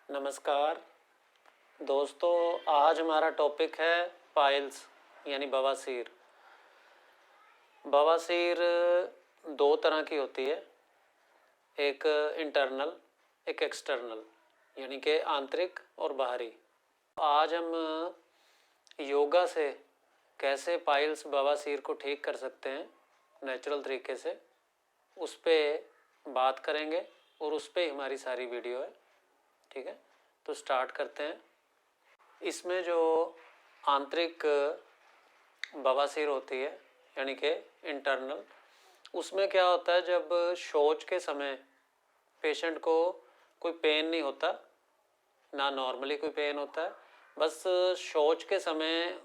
नमस्कार दोस्तों, आज हमारा टॉपिक है पाइल्स यानी बवासीर। बवासीर दो तरह की होती है, एक इंटरनल एक एक्सटर्नल यानी कि आंतरिक और बाहरी। आज हम योगा से कैसे पाइल्स बवासीर को ठीक कर सकते हैं नेचुरल तरीके से, उस पर बात करेंगे और उस पर हमारी सारी वीडियो है। ठीक है, तो स्टार्ट करते हैं। इसमें जो आंतरिक बवासीर होती है यानी कि इंटरनल, उसमें क्या होता है, जब शौच के समय पेशेंट को कोई पेन नहीं होता, ना नॉर्मली कोई पेन होता है, बस शौच के समय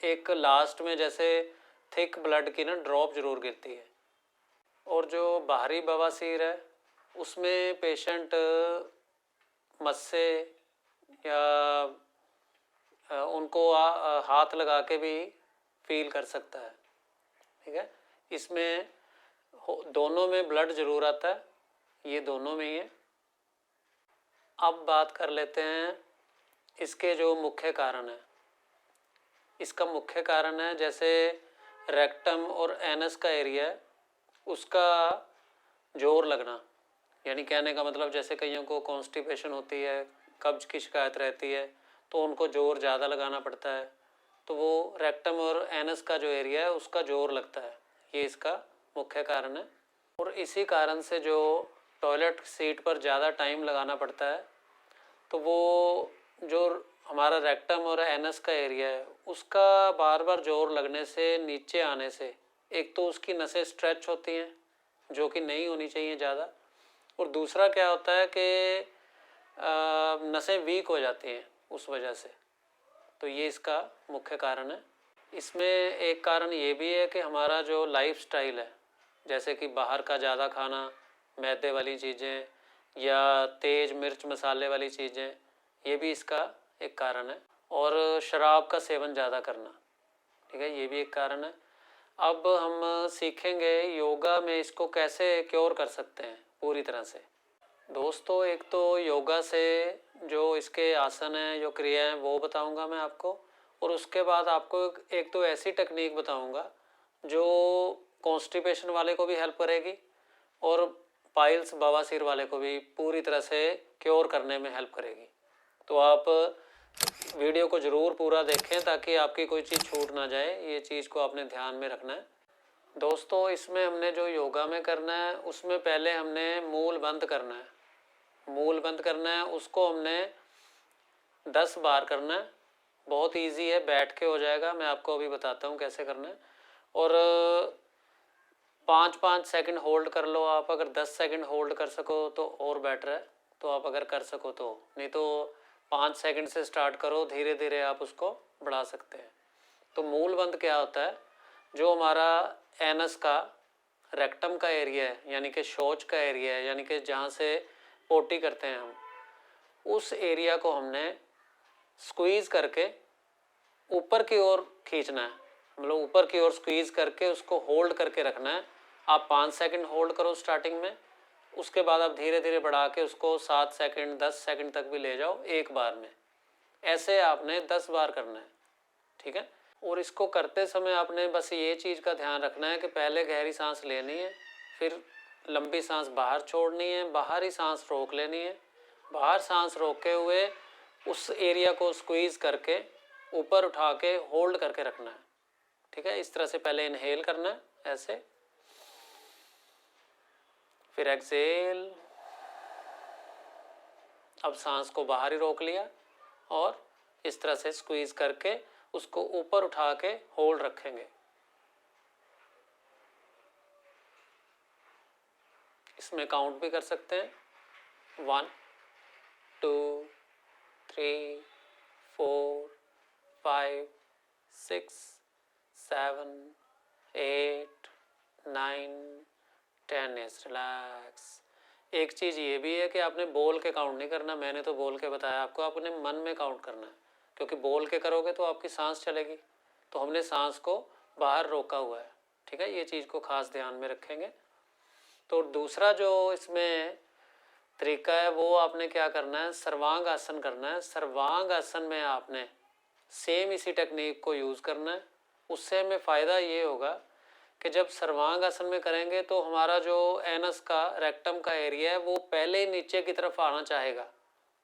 एक लास्ट में जैसे थिक ब्लड की ना ड्रॉप ज़रूर गिरती है। और जो बाहरी बवासीर है उसमें पेशेंट मस्से या उनको हाथ लगा के भी फील कर सकता है। ठीक है, इसमें दोनों में ब्लड ज़रूर आता है, ये दोनों में ही है। अब बात कर लेते हैं इसके जो मुख्य कारण है। इसका मुख्य कारण है जैसे रेक्टम और एनस का एरिया है, उसका जोर लगना। यानी कहने का मतलब जैसे कईयों को कॉन्स्टिपेशन होती है, कब्ज की शिकायत रहती है, तो उनको जोर ज़्यादा लगाना पड़ता है, तो वो रेक्टम और एनस का जो एरिया है उसका जोर लगता है, ये इसका मुख्य कारण है। और इसी कारण से जो टॉयलेट सीट पर ज़्यादा टाइम लगाना पड़ता है, तो वो जो हमारा रेक्टम और एनस का एरिया है उसका बार बार जोर लगने से, नीचे आने से, एक तो उसकी नसें स्ट्रेच होती हैं जो कि नहीं होनी चाहिए ज़्यादा, और दूसरा क्या होता है कि नसें वीक हो जाती हैं उस वजह से। तो ये इसका मुख्य कारण है। इसमें एक कारण ये भी है कि हमारा जो लाइफस्टाइल है, जैसे कि बाहर का ज़्यादा खाना, मैदे वाली चीज़ें या तेज़ मिर्च मसाले वाली चीज़ें, ये भी इसका एक कारण है। और शराब का सेवन ज़्यादा करना, ठीक है, ये भी एक कारण है। अब हम सीखेंगे योगा में इसको कैसे क्योर कर सकते हैं पूरी तरह से। दोस्तों, एक तो योगा से जो इसके आसन हैं, जो क्रिया हैं, वो बताऊंगा मैं आपको, और उसके बाद आपको एक तो ऐसी टेक्निक बताऊंगा जो कॉन्स्टिपेशन वाले को भी हेल्प करेगी और पाइल्स बवासीर वाले को भी पूरी तरह से क्योर करने में हेल्प करेगी। तो आप वीडियो को ज़रूर पूरा देखें ताकि आपकी कोई चीज़ छूट ना जाए, ये चीज़ को आपने ध्यान में रखना है। दोस्तों, इसमें हमने जो योगा में करना है उसमें पहले हमने मूल बंद करना है। मूल बंद करना है, उसको हमने 10 बार करना है। बहुत इजी है, बैठ के हो जाएगा, मैं आपको अभी बताता हूँ कैसे करना है। और 5-5 सेकंड होल्ड कर लो आप, अगर 10 सेकंड होल्ड कर सको तो और बेटर है, तो आप अगर कर सको तो, नहीं तो 5 सेकंड से स्टार्ट करो, धीरे धीरे आप उसको बढ़ा सकते हैं। तो मूल बंद क्या होता है, जो हमारा एनस का रेक्टम का एरिया है यानी कि शौच का एरिया है, यानी कि जहाँ से पोटी करते हैं हम, उस एरिया को हमने स्क्वीज़ करके ऊपर की ओर खींचना है। मतलब ऊपर की ओर स्क्वीज़ करके उसको होल्ड करके रखना है। आप 5 सेकंड होल्ड करो स्टार्टिंग में, उसके बाद आप धीरे धीरे बढ़ा के उसको 7 सेकंड 10 सेकंड तक भी ले जाओ एक बार में। ऐसे आपने 10 बार करना है, ठीक है। और इसको करते समय आपने बस ये चीज़ का ध्यान रखना है कि पहले गहरी सांस लेनी है, फिर लंबी सांस बाहर छोड़नी है, बाहर ही सांस रोक लेनी है, बाहर सांस रोके हुए उस एरिया को स्क्वीज़ करके ऊपर उठा के होल्ड करके रखना है, ठीक है। इस तरह से पहले इनहेल करना है ऐसे, फिर एक्सेल। अब सांस को बाहर ही रोक लिया और इस तरह से स्क्वीज़ करके उसको ऊपर उठा के होल्ड रखेंगे। इसमें काउंट भी कर सकते हैं, 1 2 3 4 5 6 7 8 9 10। रिलैक्स। एक चीज़ ये भी है कि आपने बोल के काउंट नहीं करना, मैंने तो बोल के बताया आपको, आपने मन में काउंट करना है, क्योंकि बोल के करोगे तो आपकी सांस चलेगी, तो हमने सांस को बाहर रोका हुआ है, ठीक है। ये चीज़ को खास ध्यान में रखेंगे। तो दूसरा जो इसमें तरीका है वो आपने क्या करना है, सर्वांग आसन करना है। सर्वांग आसन में आपने सेम इसी टेक्निक को यूज़ करना है। उससे हमें फ़ायदा ये होगा कि जब सर्वांग आसन में करेंगे तो हमारा जो एनस का रेक्टम का एरिया है वो पहले नीचे की तरफ आना चाहेगा,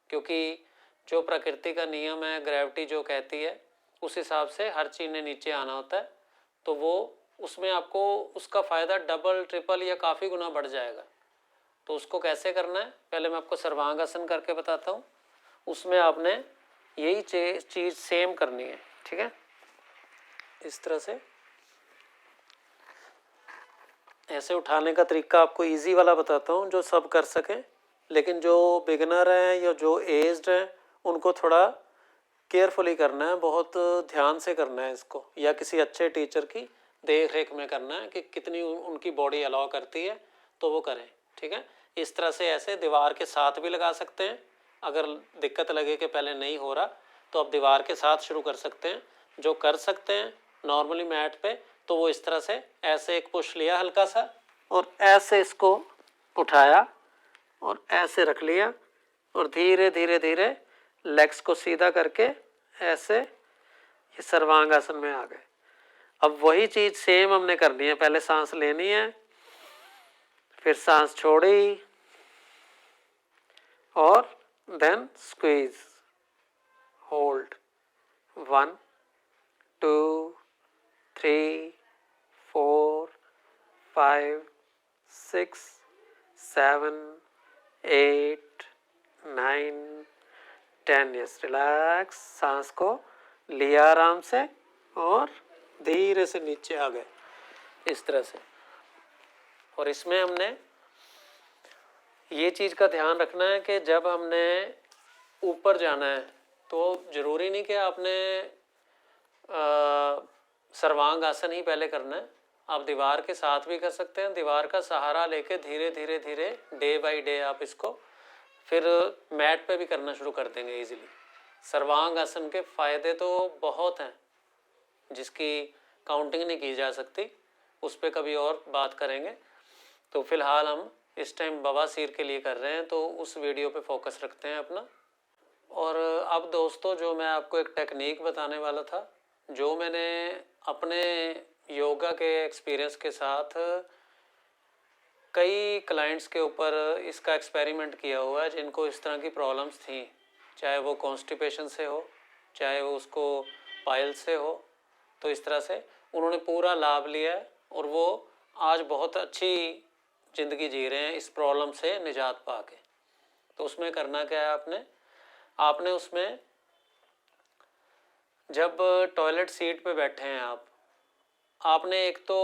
क्योंकि जो प्रकृति का नियम है, ग्रेविटी जो कहती है, उस हिसाब से हर चीज़ ने नीचे आना होता है। तो वो उसमें आपको उसका फ़ायदा डबल ट्रिपल या काफ़ी गुना बढ़ जाएगा। तो उसको कैसे करना है, पहले मैं आपको सर्वांग आसन करके बताता हूँ। उसमें आपने यही चीज़ सेम करनी है, ठीक है। इस तरह से ऐसे उठाने का तरीका आपको इजी वाला बताता हूँ जो सब कर सकें, लेकिन जो बिगिनर हैं या जो एज्ड हैं उनको थोड़ा केयरफुली करना है, बहुत ध्यान से करना है इसको, या किसी अच्छे टीचर की देख रेख में करना है कि कितनी उनकी बॉडी अलाउ करती है तो वो करें, ठीक है। इस तरह से ऐसे दीवार के साथ भी लगा सकते हैं। अगर दिक्कत लगे कि पहले नहीं हो रहा तो आप दीवार के साथ शुरू कर सकते हैं। जो कर सकते हैं नॉर्मली मैट पे तो वो इस तरह से ऐसे एक पुश लिया हल्का सा और ऐसे इसको उठाया और ऐसे रख लिया और धीरे धीरे धीरे लेग्स को सीधा करके ऐसे ये सर्वांग आसन में आ गए। अब वही चीज़ सेम हमने करनी है। पहले सांस लेनी है, फिर सांस छोड़ी और then squeeze, hold 1 2 3 4 5 6 7 8 9 10। Yes, relax. सांस को लिया आराम से और धीरे से नीचे आ गए इस तरह से। और इसमें हमने ये चीज़ का ध्यान रखना है कि जब हमने ऊपर जाना है तो ज़रूरी नहीं कि आपने सर्वांग आसन ही पहले करना है। आप दीवार के साथ भी कर सकते हैं। दीवार का सहारा लेके धीरे धीरे धीरे डे बाय डे आप इसको फिर मैट पे भी करना शुरू कर देंगे इजीली। सर्वांग आसन के फ़ायदे तो बहुत हैं जिसकी काउंटिंग नहीं की जा सकती, उस पर कभी और बात करेंगे। तो फिलहाल हम इस टाइम बवासीर के लिए कर रहे हैं तो उस वीडियो पे फोकस रखते हैं अपना। और अब दोस्तों जो मैं आपको एक टेक्निक बताने वाला था, जो मैंने अपने योगा के एक्सपीरियंस के साथ कई क्लाइंट्स के ऊपर इसका एक्सपेरिमेंट किया हुआ है जिनको इस तरह की प्रॉब्लम्स थी, चाहे वो कॉन्स्टिपेशन से हो, चाहे वो उसको पाइल से हो। तो इस तरह से उन्होंने पूरा लाभ लिया है और वो आज बहुत अच्छी ज़िंदगी जी रहे हैं इस प्रॉब्लम से निजात पा के। तो उसमें करना क्या है, आपने उसमें जब टॉयलेट सीट पे बैठे हैं आपने एक तो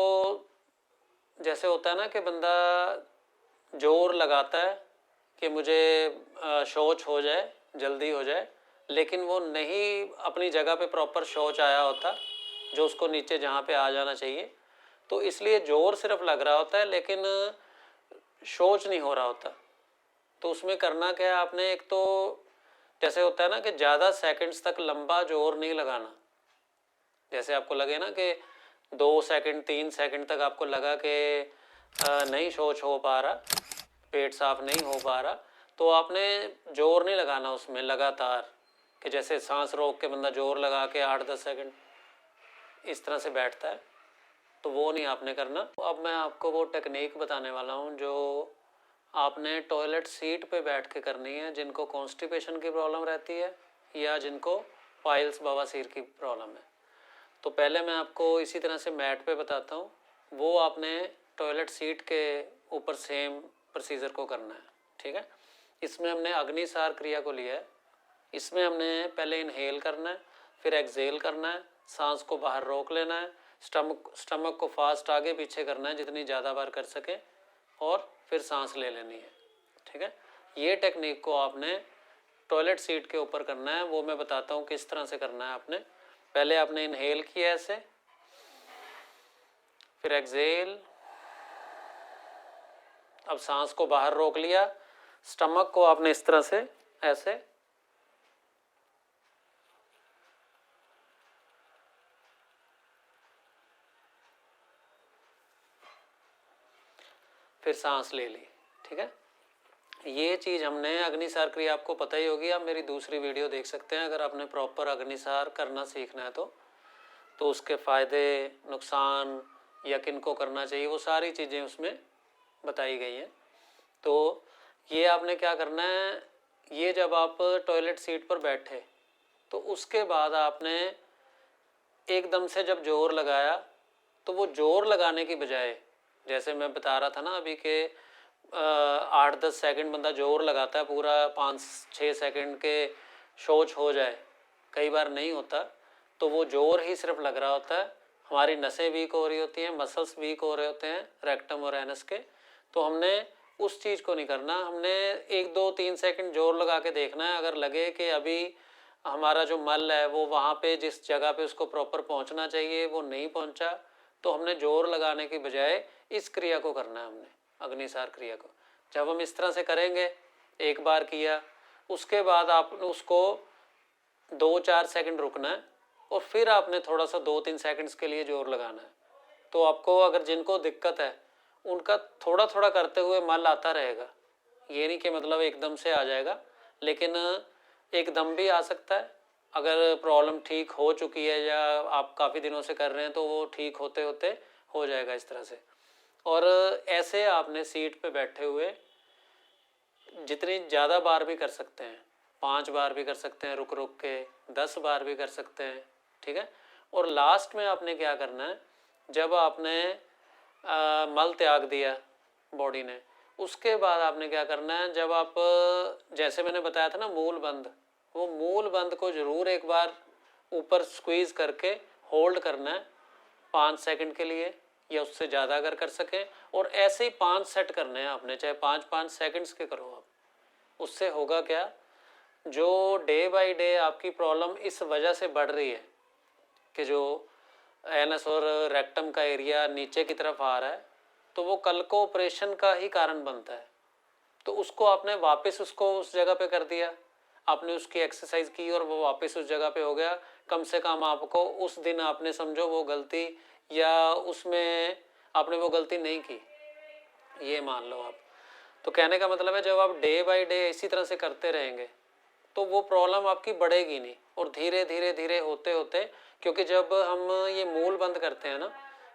जैसे होता है ना कि बंदा जोर लगाता है कि मुझे शौच हो जाए, जल्दी हो जाए, लेकिन वो नहीं अपनी जगह पे प्रॉपर शौच आया होता जो उसको नीचे जहाँ पे आ जाना चाहिए। तो इसलिए जोर सिर्फ लग रहा होता है लेकिन शौच नहीं हो रहा होता। तो उसमें करना क्या है, आपने एक तो जैसे होता है ना कि ज़्यादा सेकंड्स तक लंबा जोर नहीं लगाना। जैसे आपको लगे ना कि 2 सेकंड 3 सेकंड तक आपको लगा कि नहीं शौच हो पा रहा, पेट साफ नहीं हो पा रहा, तो आपने जोर नहीं लगाना उसमें लगातार, कि जैसे सांस रोक के बंदा जोर लगा के 8-10 सेकंड इस तरह से बैठता है, तो वो नहीं आपने करना। अब मैं आपको वो टेक्निक बताने वाला हूँ जो आपने टॉयलेट सीट पे बैठ के करनी है जिनको कॉन्स्टिपेशन की प्रॉब्लम रहती है या जिनको पाइल्स बवासीर की प्रॉब्लम है। तो पहले मैं आपको इसी तरह से मैट पे बताता हूँ, वो आपने टॉयलेट सीट के ऊपर सेम प्रोसीजर को करना है, ठीक है। इसमें हमने अग्निसार क्रिया को लिया है। इसमें हमने पहले इनहेल करना है, फिर एक्सहेल करना है, सांस को बाहर रोक लेना है, स्टमक को फास्ट आगे पीछे करना है जितनी ज़्यादा बार कर सकें, और फिर सांस ले लेनी है, ठीक है। ये टेक्निक को आपने टॉयलेट सीट के ऊपर करना है। वो मैं बताता हूँ किस तरह से करना है। आपने पहले आपने इनहेल किया ऐसे, फिर एक्सहेल, अब सांस को बाहर रोक लिया, स्टमक को आपने इस तरह से ऐसे, फिर सांस ले ली, ठीक है। ये चीज़ हमने अग्निसार क्रिया आपको पता ही होगी, आप मेरी दूसरी वीडियो देख सकते हैं अगर आपने प्रॉपर अग्निसार करना सीखना है तो उसके फ़ायदे, नुकसान या किन को करना चाहिए, वो सारी चीज़ें उसमें बताई गई हैं। तो ये आपने क्या करना है, ये जब आप टॉयलेट सीट पर बैठे तो उसके बाद आपने एकदम से जब जोर लगाया तो वो जोर लगाने की बजाय, जैसे मैं बता रहा था ना अभी के 8-10 सेकंड बंदा जोर लगाता है, पूरा 5-6 सेकंड के शौच हो जाए, कई बार नहीं होता, तो वो जोर ही सिर्फ लग रहा होता है, हमारी नसें वीक हो रही होती हैं, मसल्स वीक हो रहे होते हैं रेक्टम और एनस के। तो हमने उस चीज़ को नहीं करना, हमने 1-2-3 सेकंड जोर लगा के देखना है। अगर लगे कि अभी हमारा जो मल है वो वहाँ पे जिस जगह पे उसको प्रॉपर पहुँचना चाहिए वो नहीं पहुँचा, तो हमने जोर लगाने की बजाय इस क्रिया को करना है, हमने अग्निसार क्रिया को। जब हम इस तरह से करेंगे, एक बार किया, उसके बाद आपने उसको 2-4 सेकंड रुकना है और फिर आपने थोड़ा सा 2-3 सेकंड्स के लिए जोर लगाना है। तो आपको, अगर जिनको दिक्कत है उनका थोड़ा थोड़ा करते हुए मल आता रहेगा, ये नहीं कि मतलब एकदम से आ जाएगा, लेकिन एकदम भी आ सकता है। अगर प्रॉब्लम ठीक हो चुकी है या आप काफ़ी दिनों से कर रहे हैं तो वो ठीक होते होते हो जाएगा इस तरह से। और ऐसे आपने सीट पे बैठे हुए जितनी ज़्यादा बार भी कर सकते हैं, 5 बार भी कर सकते हैं रुक रुक के, 10 बार भी कर सकते हैं, ठीक है। और लास्ट में आपने क्या करना है, जब आपने मल त्याग दिया बॉडी ने, उसके बाद आपने क्या करना है, जब आप, जैसे मैंने बताया था ना मूल बंद, वो मूल बंद को ज़रूर एक बार ऊपर स्क्वीज़ करके होल्ड करना है 5 सेकंड के लिए या उससे ज़्यादा अगर कर सकें, और ऐसे ही 5 सेट करने हैं आपने, चाहे 5-5 सेकंड्स के करो आप। उससे होगा क्या, जो डे बाय डे आपकी प्रॉब्लम इस वजह से बढ़ रही है कि जो एनस और रेक्टम का एरिया नीचे की तरफ आ रहा है, तो वो कल को ऑपरेशन का ही कारण बनता है। तो उसको आपने वापस उसको उस जगह पे कर दिया, आपने उसकी एक्सरसाइज की और वो वापस उस जगह पे हो गया। कम से कम आपको उस दिन आपने समझो वो गलती, या उसमें आपने वो गलती नहीं की, ये मान लो आप। तो कहने का मतलब है, जब आप डे बाय डे इसी तरह से करते रहेंगे तो वो प्रॉब्लम आपकी बढ़ेगी नहीं, और धीरे धीरे धीरे होते होते, क्योंकि जब हम ये मूल बंद करते हैं ना,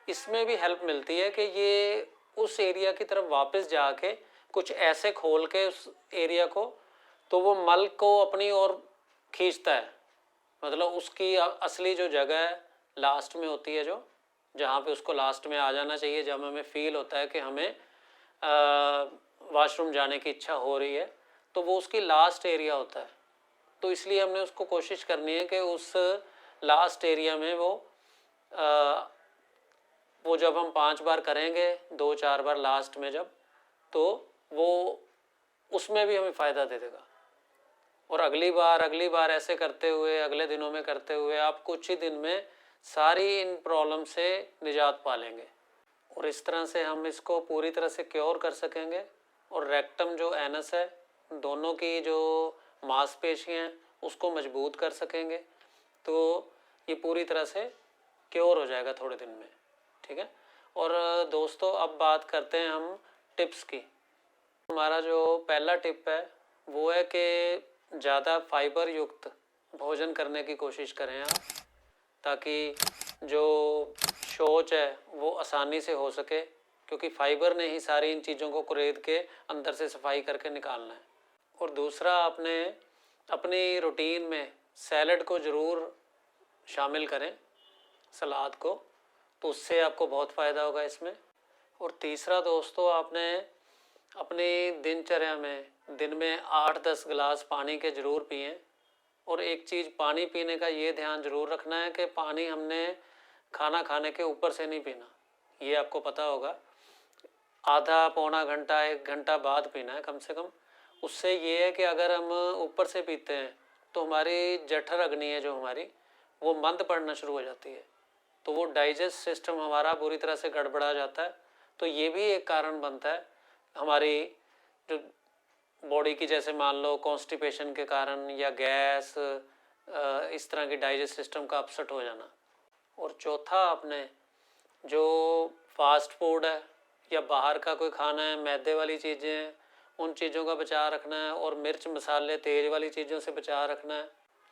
इसमें भी हेल्प मिलती है कि ये उस एरिया की तरफ वापस जाके कुछ ऐसे खोल के उस एरिया को, तो वो मल को अपनी ओर खींचता है। मतलब उसकी असली जो जगह है लास्ट में होती है, जो जहाँ पे उसको लास्ट में आ जाना चाहिए, जब हमें फील होता है कि हमें वॉशरूम जाने की इच्छा हो रही है, तो वो उसकी लास्ट एरिया होता है। तो इसलिए हमने उसको कोशिश करनी है कि उस लास्ट एरिया में वो जब हम 5 बार करेंगे, 2-4 बार लास्ट में जब, तो वो उसमें भी हमें फ़ायदा दे देगा। और अगली बार ऐसे करते हुए, अगले दिनों में करते हुए, आप कुछ ही दिन में सारी इन प्रॉब्लम से निजात पा लेंगे, और इस तरह से हम इसको पूरी तरह से क्योर कर सकेंगे। और रेक्टम जो एनस है, दोनों की जो मांसपेशियाँ हैं उसको मजबूत कर सकेंगे, तो ये पूरी तरह से क्योर हो जाएगा थोड़े दिन में, ठीक है। और दोस्तों, अब बात करते हैं हम टिप्स की। हमारा जो पहला टिप है वो है कि ज़्यादा फाइबर युक्त भोजन करने की कोशिश करें आप, ताकि जो शौच है वो आसानी से हो सके, क्योंकि फाइबर ने ही सारी इन चीज़ों को कुरेद के अंदर से सफाई करके निकालना है। और दूसरा, आपने अपनी रूटीन में सैलड को ज़रूर शामिल करें, सलाद को, तो उससे आपको बहुत फ़ायदा होगा इसमें। और तीसरा दोस्तों, आपने अपनी दिनचर्या में दिन में 8-10 गिलास पानी के ज़रूर पिएं। और एक चीज़, पानी पीने का ये ध्यान ज़रूर रखना है कि पानी हमने खाना खाने के ऊपर से नहीं पीना, ये आपको पता होगा, आधा पौना घंटा 1 घंटा बाद पीना है कम से कम। उससे ये है कि अगर हम ऊपर से पीते हैं तो हमारी जठर अग्नि है जो हमारी, वो मंद पड़ना शुरू हो जाती है, तो वो डाइजेस्ट सिस्टम हमारा पूरी तरह से गड़बड़ा जाता है। तो ये भी एक कारण बनता है हमारी जो बॉडी की, जैसे मान लो कॉन्स्टिपेशन के कारण या गैस, इस तरह की डाइजेस्ट सिस्टम का अपसेट हो जाना। और चौथा, आपने जो फास्ट फूड है या बाहर का कोई खाना है, मैदे वाली चीज़ें हैं, उन चीज़ों का बचाव रखना है, और मिर्च मसाले तेज़ वाली चीज़ों से बचाव रखना है।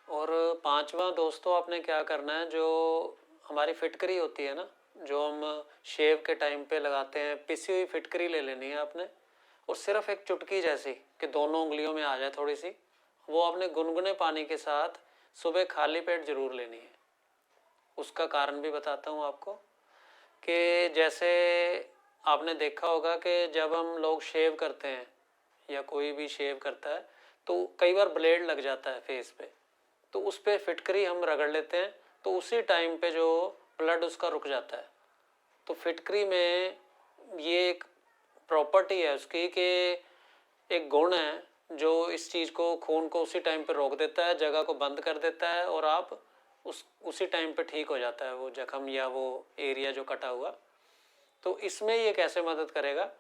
और पांचवा दोस्तों, आपने क्या करना है, जो हमारी फिटकरी होती है ना, जो हम शेव के टाइम पे लगाते हैं, पिसी हुई फिटकरी ले लेनी है आपने, और सिर्फ एक चुटकी जैसी कि दोनों उंगलियों में आ जाए थोड़ी सी, वो आपने गुनगुने पानी के साथ सुबह खाली पेट जरूर लेनी है। उसका कारण भी बताता हूँ आपको कि जैसे आपने देखा होगा कि जब हम लोग शेव करते हैं या कोई भी शेव करता है तो कई बार ब्लेड लग जाता है फेस पे, तो उस पर फिटकरी हम रगड़ लेते हैं, तो उसी टाइम पे जो ब्लड उसका रुक जाता है। तो फिटकरी में ये एक प्रॉपर्टी है उसकी कि एक गुण है जो इस चीज़ को, खून को उसी टाइम पे रोक देता है, जगह को बंद कर देता है, और आप उसी टाइम पे ठीक हो जाता है वो जख्म या वो एरिया जो कटा हुआ। तो इसमें ये कैसे मदद करेगा,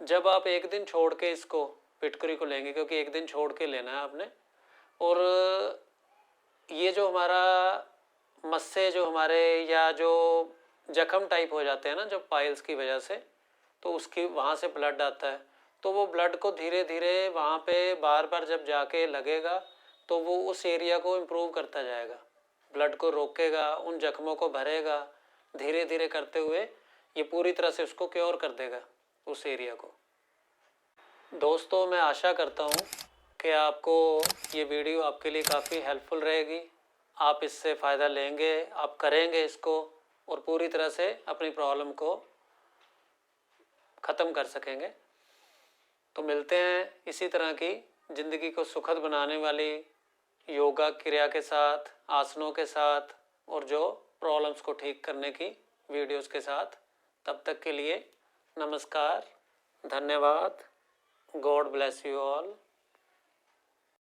जब आप एक दिन छोड़ के इसको फिटकरी को लेंगे, क्योंकि एक दिन छोड़ के लेना है आपने, और ये जो हमारा मस्से जो हमारे या जो जख्म टाइप हो जाते हैं ना जब पाइल्स की वजह से, तो उसकी वहाँ से ब्लड आता है, तो वो ब्लड को धीरे धीरे वहाँ पे बार बार जब जाके लगेगा तो वो उस एरिया को इम्प्रूव करता जाएगा, ब्लड को रोकेगा, उन जख्मों को भरेगा, धीरे धीरे करते हुए ये पूरी तरह से उसको क्योर कर देगा उस एरिया को। दोस्तों, मैं आशा करता हूँ कि आपको ये वीडियो आपके लिए काफ़ी हेल्पफुल रहेगी, आप इससे फ़ायदा लेंगे, आप करेंगे इसको, और पूरी तरह से अपनी प्रॉब्लम को ख़त्म कर सकेंगे। तो मिलते हैं इसी तरह की ज़िंदगी को सुखद बनाने वाली योगा क्रिया के साथ, आसनों के साथ, और जो प्रॉब्लम्स को ठीक करने की वीडियोस के साथ। तब तक के लिए नमस्कार, धन्यवाद, गॉड ब्लेस यू ऑल।